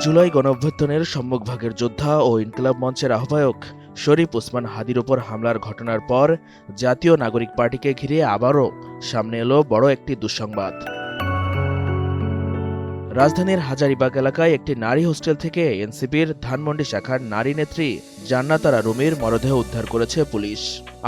জুলাই গণঅভ্যুত্থানের সম্মুখভাগের যোদ্ধা ও ইনকিলাব মঞ্চের আহ্বায়ক শরীফ ওসমান হাদির ওপর হামলার ঘটনার পর জাতীয় নাগরিক পার্টিকে ঘিরে আবারও সামনে এলো বড় একটি দুঃসংবাদ। রাজধানীর হাজারীবাগ এলাকায় একটি নারী হোস্টেল থেকে এনসিপির ধানমন্ডি শাখার নারী নেত্রী জান্নাত আরা রুমির মরদেহ উদ্ধার করেছে পুলিশ।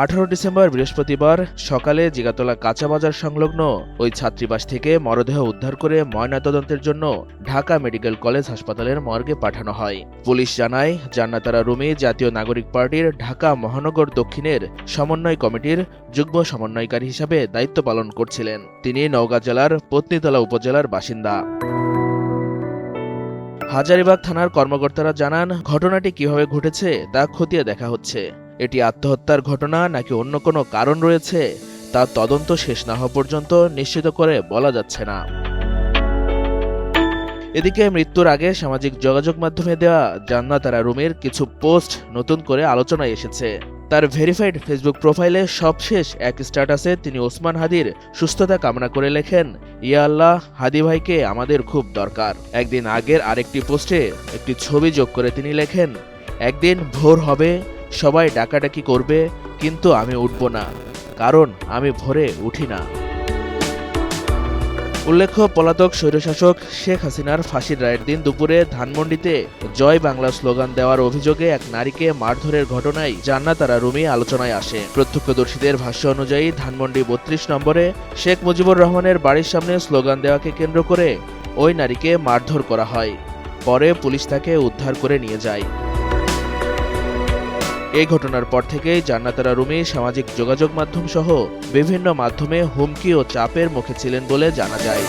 18 ডিসেম্বর বৃহস্পতিবার সকালে জিগাতলা কাঁচা বাজার সংলগ্ন ওই ছাত্রীবাস থেকে মরদেহ উদ্ধার করে ময়নাতদন্তের জন্য ঢাকা মেডিকেল কলেজ হাসপাতালের মর্গে পাঠানো হয়। পুলিশ জানায়, জান্নাত আরা রুমি জাতীয় নাগরিক পার্টির ঢাকা মহানগর দক্ষিণের সমন্বয় কমিটির যুগ্ম সমন্বয়কারী হিসাবে দায়িত্ব পালন করছিলেন। তিনি নওগাঁ জেলার পত্নীতলা উপজেলার বাসিন্দা। হাজারীবাগ থানার কর্মকর্তারা জানান, ঘটনাটি কিভাবে ঘটেছে তা খতিয়ে দেখা হচ্ছে। এটি আত্মহত্যার ঘটনা নাকি অন্য কোনো কারণ রয়েছে তা তদন্ত শেষ না হওয়া পর্যন্ত নিশ্চিত করে বলা যাচ্ছে না। এদিকে মৃত্যুর আগে সামাজিক যোগাযোগ মাধ্যমে দেওয়া জান্নাত আরা রুমির কিছু পোস্ট নতুন করে আলোচনায় এসেছে। তার ভেরিফাইড ফেসবুক প্রোফাইলে সবশেষ এক স্ট্যাটাসে তিনি ওসমান হাদির সুস্থতা কামনা করে লেখেন, ইয়া আল্লাহ, হাদি ভাইকে আমাদের খুব দরকার। একদিন আগের আরেকটি পোস্টে একটি ছবি যোগ করে তিনি লেখেন, একদিন ভোর হবে, সবাই ডাকাডাকি করবে, কিন্তু আমি উঠব না, কারণ আমি ভোরে উঠি না। উল্লেখ্য, পলাতক স্বৈরশাসক শেখ হাসিনার ফাঁসির রায়ের দিন দুপুরে ধানমন্ডিতে জয় বাংলা স্লোগান দেওয়ার অভিযোগে এক নারীকে মারধরের ঘটনায় জান্নাত আরা রুমি আলোচনায় আসে। প্রত্যক্ষদর্শীদের ভাষ্য অনুযায়ী ধানমন্ডি 32 নম্বরে শেখ মুজিবুর রহমানের বাড়ির সামনে স্লোগান দেওয়াকে কেন্দ্র করে ওই নারীকে মারধর করা হয়। পরে পুলিশ তাকে উদ্ধার করে নিয়ে যায়। এই ঘটনার পর থেকেই জান্নাত আরা রুমি সামাজিক যোগাযোগ মাধ্যম সহ বিভিন্ন মাধ্যমে হুমকি ও চাপের মুখে ছিলেন বলে জানা যায়।